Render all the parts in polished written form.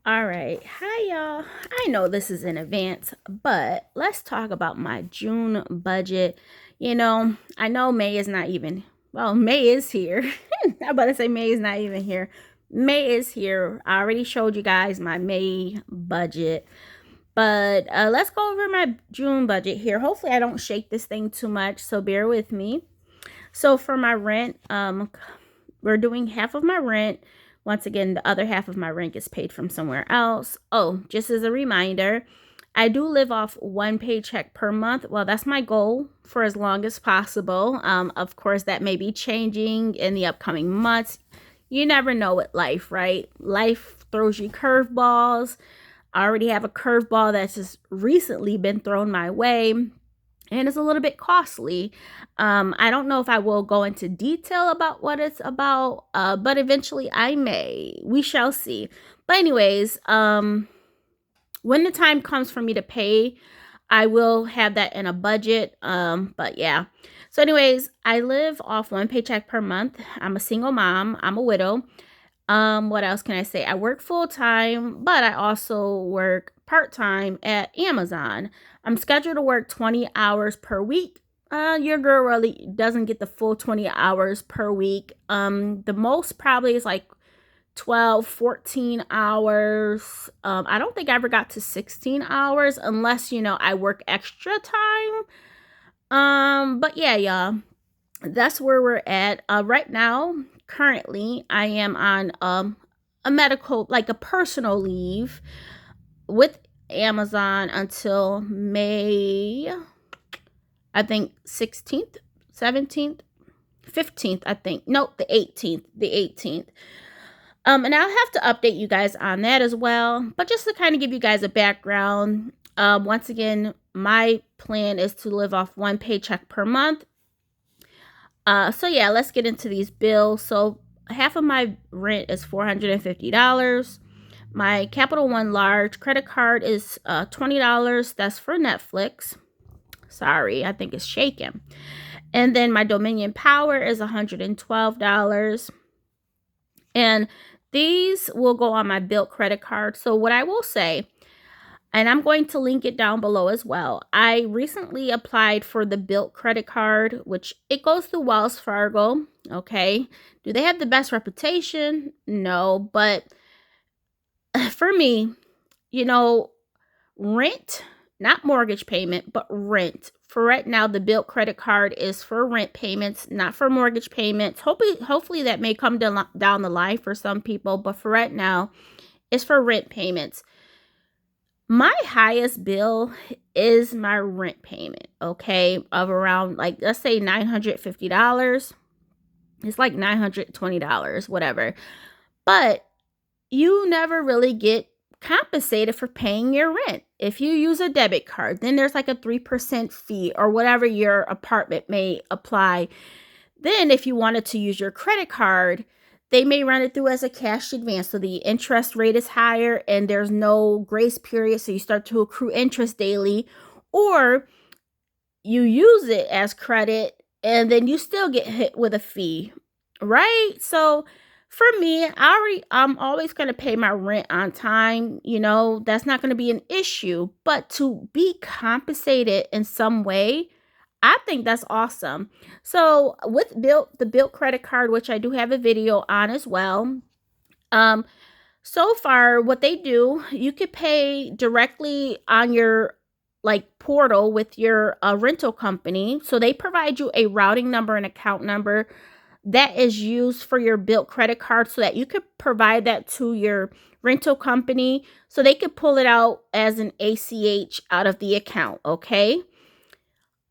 All right. Hi, y'all. I know this is in advance, but let's talk about my June budget. I know May is not even, well, May is here. I'm about to say May is not even here. May is here. I already showed you guys my May budget, but let's go over my June budget here. Hopefully, I don't shake this thing too much, so bear with me. So, for my rent, we're doing half of my rent. Once again, the other half of my rent gets paid from somewhere else. Oh, just as a reminder, I do live off one paycheck per month. Well, that's my goal for as long as possible. Of course, that may be changing in the upcoming months. You never know with life, right? Life throws you curveballs. I already have a curveball that's just recently been thrown my way, and it's a little bit costly. I don't know if I will go into detail about what it's about, but eventually I may. We shall see. But anyways, when the time comes for me to pay, I will have that in a budget. But yeah. So anyways, I live off one paycheck per month. I'm a single mom. I'm a widow. What else can I say? I work full time, but I also work part time at Amazon. I'm scheduled to work 20 hours per week. Your girl really doesn't get the full 20 hours per week. The most probably is like 12, 14 hours. I don't think I ever got to 16 hours unless, I work extra time. But yeah, y'all, that's where we're at. Right now, currently, I am on a medical, like a personal leave with Amazon until May, I think 16th, 17th, 15th, I think. No, the 18th. The 18th. And I'll have to update you guys on that as well. But just to kind of give you guys a background, once again, my plan is to live off one paycheck per month. So yeah, let's get into these bills. So half of my rent is $450. My Capital One Large credit card is $20. That's for Netflix. Sorry, I think it's shaking. And then my Dominion Power is $112. And these will go on my Bilt credit card. So what I will say, and I'm going to link it down below as well. I recently applied for the Bilt credit card, which it goes through Wells Fargo. Okay. Do they have the best reputation? No. But for me, rent, not mortgage payment, but rent. For right now, the Bilt credit card is for rent payments, not for mortgage payments. Hopefully that may come down the line for some people, but for right now, it's for rent payments. My highest bill is my rent payment, okay, of around, like, let's say $950. It's like $920, whatever. But you never really get compensated for paying your rent. If you use a debit card, then there's like a 3% fee or whatever your apartment may apply. Then if you wanted to use your credit card, they may run it through as a cash advance. So the interest rate is higher and there's no grace period. So you start to accrue interest daily, or you use it as credit and then you still get hit with a fee, right? So for me, I'm always going to pay my rent on time. That's not going to be an issue. But to be compensated in some way, I think that's awesome. So with the Bilt credit card, which I do have a video on as well. So far, what they do, you could pay directly on your portal with your rental company. So they provide you a routing number and account number that is used for your Bilt credit card, so that you could provide that to your rental company so they could pull it out as an ACH out of the account. Okay.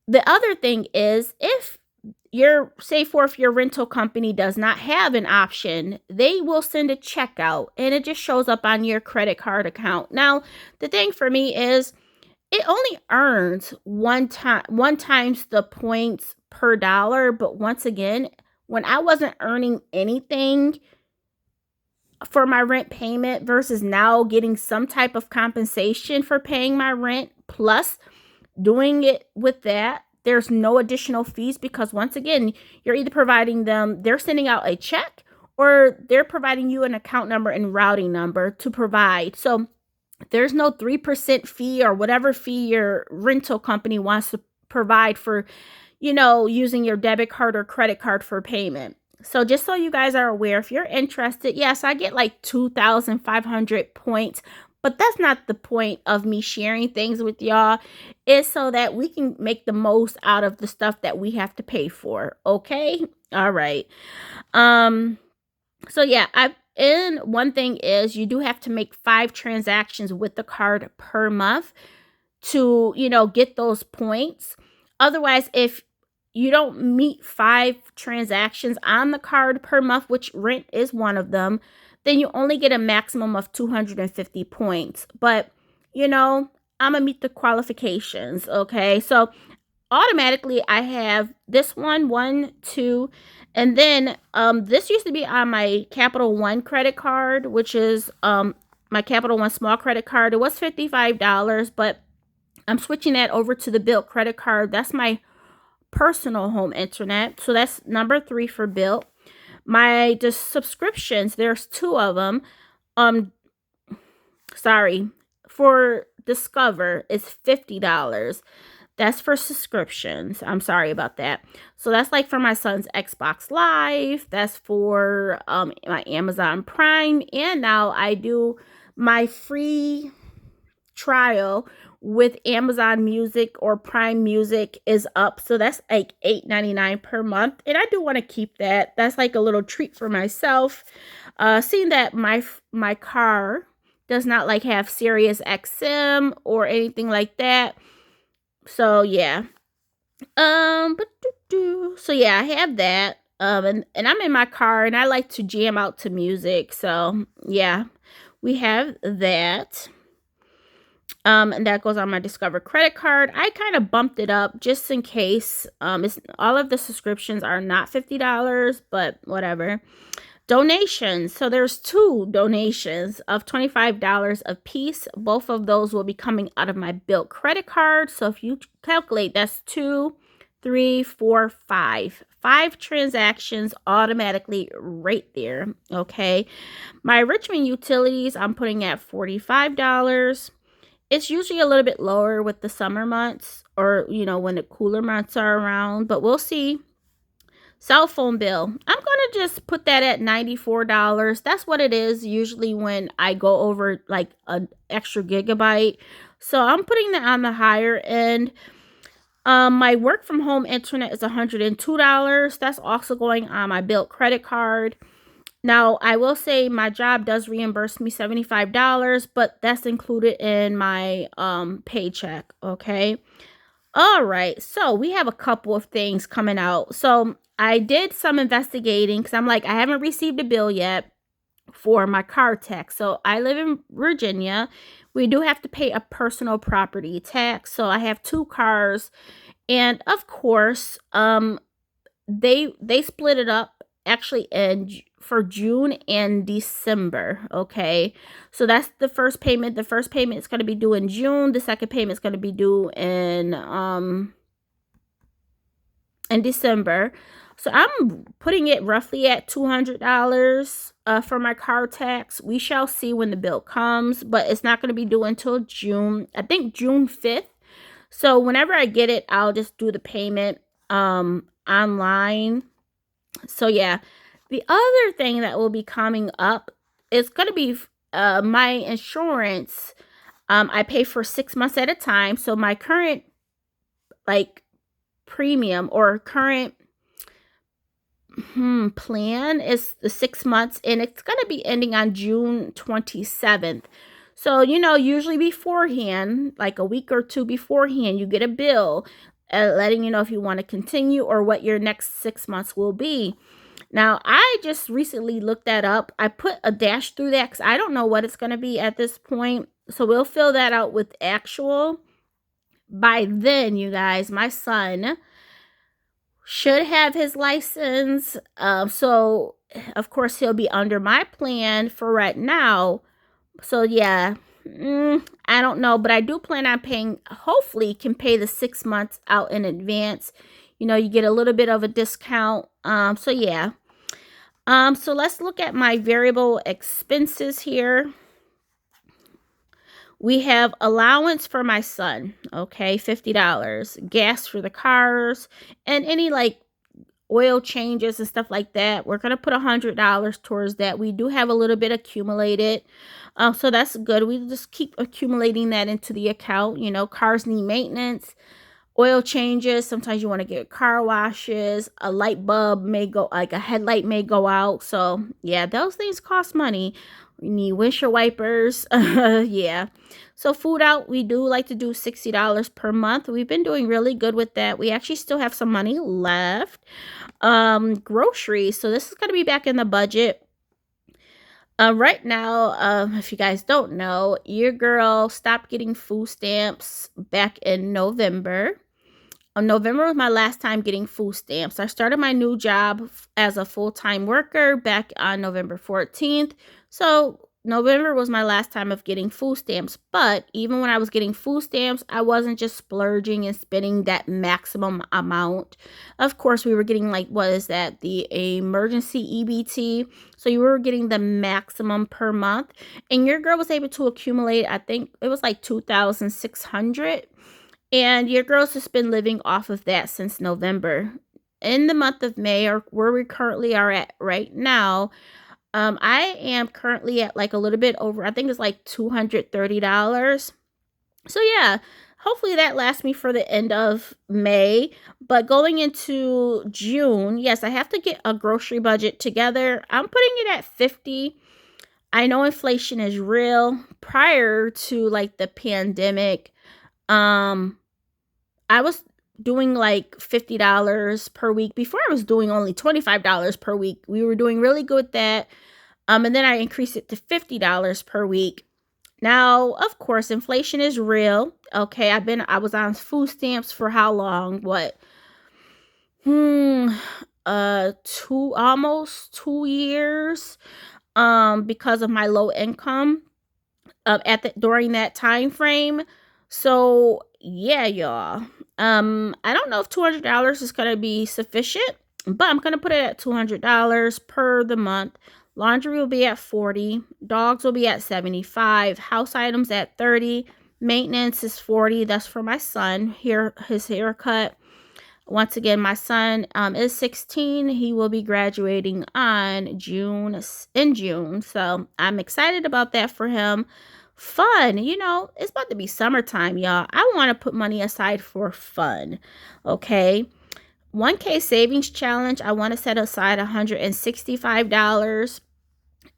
The other thing is, if if your rental company does not have an option, they will send a check out and it just shows up on your credit card account. Now, the thing for me is it only earns one times the points per dollar. But once again, when I wasn't earning anything for my rent payment versus now getting some type of compensation for paying my rent, plus doing it with that, there's no additional fees, because once again, you're either providing them, they're sending out a check, or they're providing you an account number and routing number to provide. So there's no 3% fee or whatever fee your rental company wants to provide for, using your debit card or credit card for payment. So just so you guys are aware, if you're interested, yes, I get like 2,500 points, but that's not the point of me sharing things with y'all. It's so that we can make the most out of the stuff that we have to pay for. Okay? All right. So yeah, and one thing is you do have to make 5 transactions with the card per month to, get those points. Otherwise, if you don't meet 5 transactions on the card per month, which rent is one of them, then you only get a maximum of 250 points. But, I'm going to meet the qualifications, okay? So automatically I have this one, 2, and then this used to be on my Capital One credit card, which is my Capital One small credit card. It was $55, but I'm switching that over to the Bilt credit card. That's my personal home internet. So that's number 3 for Bilt. My subscriptions, there's 2 of them. For Discover, it's $50. That's for subscriptions. I'm sorry about that. So that's like for my son's Xbox Live. That's for my Amazon Prime. And now I do my free trial with Amazon Music or Prime Music is up. So that's like $8.99 per month. And I do want to keep that. That's like a little treat for myself. Seeing that my car does not like have Sirius XM or anything like that. So yeah. So yeah, I have that. And I'm in my car and I like to jam out to music. So yeah, we have that. And that goes on my Discover credit card. I kind of bumped it up just in case. All of the subscriptions are not $50, but whatever. Donations. So there's 2 donations of $25 a piece. Both of those will be coming out of my Bilt credit card. So if you calculate, that's 2, 3, 4, 5. 5 transactions automatically right there. Okay. My Richmond utilities, I'm putting at $45. It's usually a little bit lower with the summer months or, when the cooler months are around, but we'll see. Cell phone bill, I'm going to just put that at $94. That's what it is usually when I go over like an extra gigabyte. So I'm putting that on the higher end. My work from home internet is $102. That's also going on my Bilt credit card. Now, I will say my job does reimburse me $75, but that's included in my paycheck, okay? All right, so we have a couple of things coming out. So I did some investigating because I'm like, I haven't received a bill yet for my car tax. So I live in Virginia. We do have to pay a personal property tax. So I have 2 cars. And of course, they split it up actually for June and December, okay? So that's the first payment. The first payment is going to be due in June. The second payment is going to be due in December. So I'm putting it roughly at $200 for my car tax. We shall see when the bill comes, but it's not going to be due until June. I think June 5th. So whenever I get it, I'll just do the payment online. So yeah, the other thing that will be coming up is going to be my insurance. I pay for 6 months at a time. So my current premium or current plan is the 6 months, and it's going to be ending on June 27th. So, usually beforehand, like a week or 2 beforehand, you get a bill letting you know if you want to continue or what your next 6 months will be. Now, I just recently looked that up. I put a dash through that because I don't know what it's going to be at this point. So we'll fill that out with actual. By then, you guys, my son should have his license. So, of course, he'll be under my plan for right now. So, yeah, I don't know. But I do plan on paying, hopefully, can pay the 6 months out in advance. You get a little bit of a discount. So, yeah. So let's look at my variable expenses here. We have allowance for my son, okay, $50, gas for the cars, and any like oil changes and stuff like that. We're going to put $100 towards that. We do have a little bit accumulated. So that's good. We just keep accumulating that into the account. You know, cars need maintenance, oil changes. Sometimes you want to get car washes. A light bulb may go, like a headlight may go out. So yeah, those things cost money. We need windshield wipers. Yeah. So food out, we do like to do $60 per month. We've been doing really good with that. We actually still have some money left. Groceries. So this is going to be back in the budget. Right now, if you guys don't know, your girl stopped getting food stamps back in November. November was my last time getting food stamps. I started my new job as a full-time worker back on November 14th. So November was my last time of getting food stamps. But even when I was getting food stamps, I wasn't just splurging and spending that maximum amount. Of course, we were getting like, what is that? The emergency EBT. So you were getting the maximum per month. And your girl was able to accumulate, I think it was like $2,600. And your girls has been living off of that since November. In the month of May, or where we currently are at right now, I am currently at like a little bit over, I think it's like $230. So yeah, hopefully that lasts me for the end of May. But going into June, yes, I have to get a grocery budget together. I'm putting it at 50. I know inflation is real. Prior to like the pandemic, I was doing like $50 per week. Before I was doing only $25 per week. We were doing really good with that. And then I increased it to $50 per week. Now, of course, inflation is real. Okay, I was on food stamps for how long? What? Almost 2 years. Because of my low income. During that time frame. So yeah, y'all. I don't know if $200 is gonna be sufficient, but I'm gonna put it at $200 per the month. Laundry will be at 40, dogs will be at 75, house items at 30, maintenance is 40. That's for my son. Here, his haircut. Once again, my son is 16. He will be graduating in June. So I'm excited about that for him. Fun, it's about to be summertime, y'all. I want to put money aside for fun. Okay. 1K savings challenge. I want to set aside $165.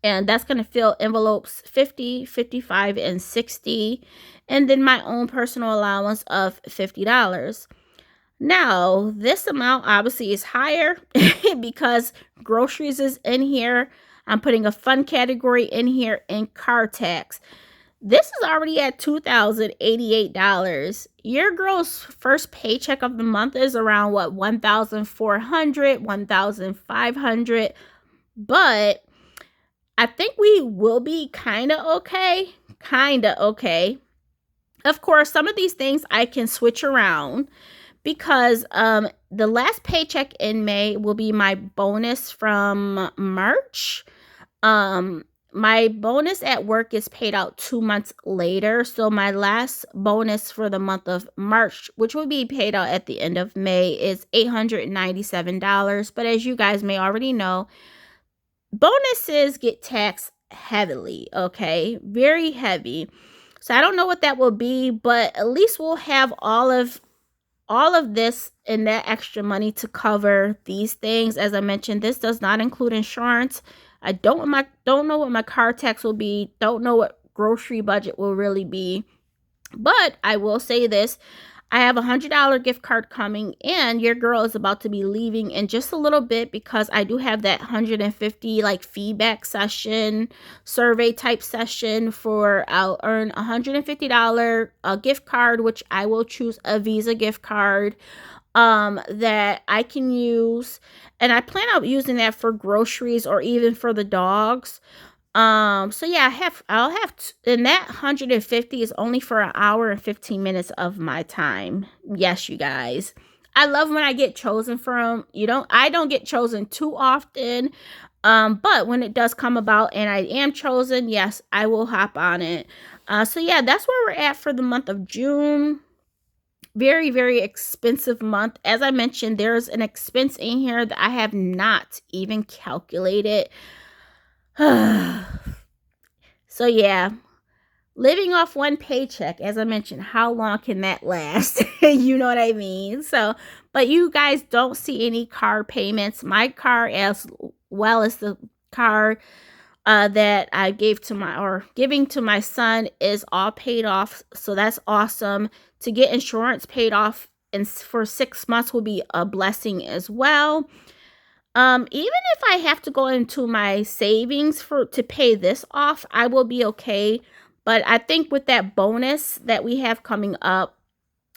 And that's going to fill envelopes 50, 55, and 60. And then my own personal allowance of $50. Now, this amount obviously is higher because groceries is in here. I'm putting a fun category in here and car tax. This is already at $2,088. Your girl's first paycheck of the month is around what, $1,400, $1,500. But I think we will be kind of okay. Of course, some of these things I can switch around because the last paycheck in May will be my bonus from March. My bonus at work is paid out 2 months later. So my last bonus for the month of March, which will be paid out at the end of May, is $897. But as you guys may already know, bonuses get taxed heavily, okay? Very heavy. So I don't know what that will be, but at least we'll have all of this and that extra money to cover these things. As I mentioned, this does not include insurance. I don't know what my car tax will be. Don't know what grocery budget will really be. But I will say this. I have a $100 gift card coming, and your girl is about to be leaving in just a little bit because I do have that 150 like feedback session, survey type session for I'll earn $150 gift card, which I will choose a Visa gift card that I can use, and I plan on using that for groceries or even for the dogs. So yeah, and that 150 is only for an hour and 15 minutes of my time. Yes, you guys. I love when I get chosen from, I don't get chosen too often. But when it does come about and I am chosen, yes, I will hop on it. So yeah, that's where we're at for the month of June. Very, very expensive month. As I mentioned, there's an expense in here that I have not even calculated. So yeah, living off one paycheck, as I mentioned, how long can that last? You know what I mean? So, but you guys don't see any car payments. My car, as well as the car that I gave to my, or giving to my son, is all paid off. So that's awesome. To get insurance paid off and for 6 months will be a blessing as well. Even if I have to go into my savings to pay this off, I will be okay. But I think with that bonus that we have coming up,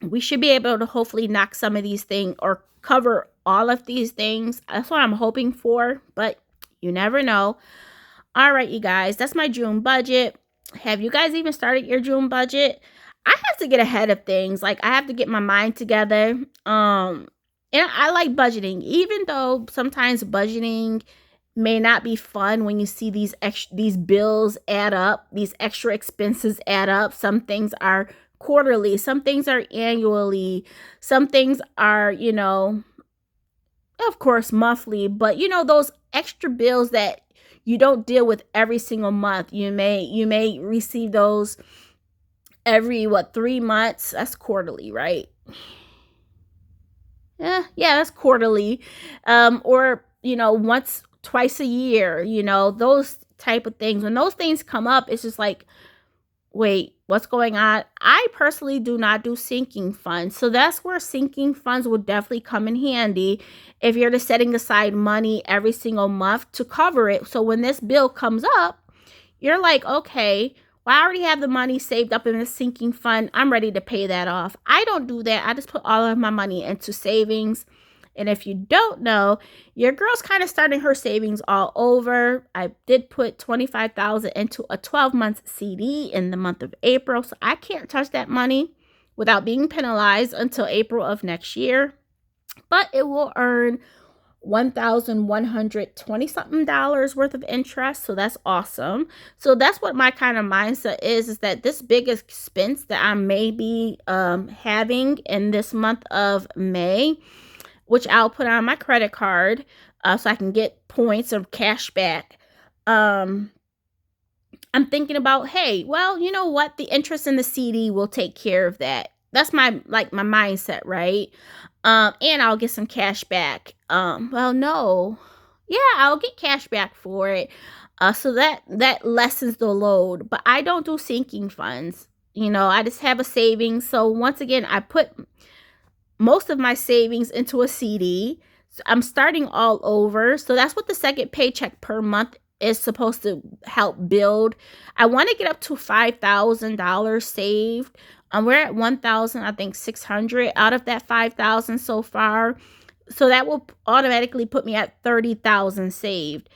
we should be able to hopefully knock some of these things or cover all of these things. That's what I'm hoping for, but you never know. All right, you guys, that's my June budget. Have you guys even started your June budget? I have to get ahead of things. Like, I have to get my mind together. And I like budgeting, even though sometimes budgeting may not be fun when you see these bills add up, these extra expenses add up. Some things are quarterly, some things are annually, some things are, of course, monthly, but those extra bills that you don't deal with every single month. You may receive those every 3 months. That's quarterly, right? Yeah, that's quarterly. Or twice a year, those type of things. When those things come up, it's just like, wait, what's going on? I personally do not do sinking funds. So that's where sinking funds will definitely come in handy if you're just setting aside money every single month to cover it. So when this bill comes up, you're like, okay, well, I already have the money saved up in a sinking fund. I'm ready to pay that off. I don't do that. I just put all of my money into savings. And if you don't know, your girl's kind of starting her savings all over. I did put $25,000 into a 12-month CD in the month of April. So I can't touch that money without being penalized until April of next year. But it will earn $1,120 something worth of interest. So that's awesome. So that's what my kind of mindset is that this big expense that I may be having in this month of May, which I'll put on my credit card so I can get points or cash back. I'm thinking about, hey, well, you know what? The interest in the CD will take care of that. That's my mindset, right? And I'll get some cash back. Well, no. Yeah, I'll get cash back for it. So that lessens the load. But I don't do sinking funds. I just have a savings. So once again, I put most of my savings into a CD. So I'm starting all over. So that's what the second paycheck per month is supposed to help build. I want to get up to $5,000 saved. We're at 1,000, I think 600 out of that 5,000 so far. So that will automatically put me at 30,000 saved.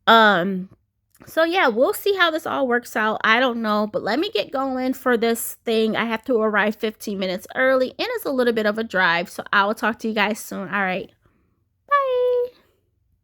So yeah, we'll see how this all works out. I don't know, but let me get going for this thing. I have to arrive 15 minutes early and it's a little bit of a drive. So I will talk to you guys soon. All right. Bye.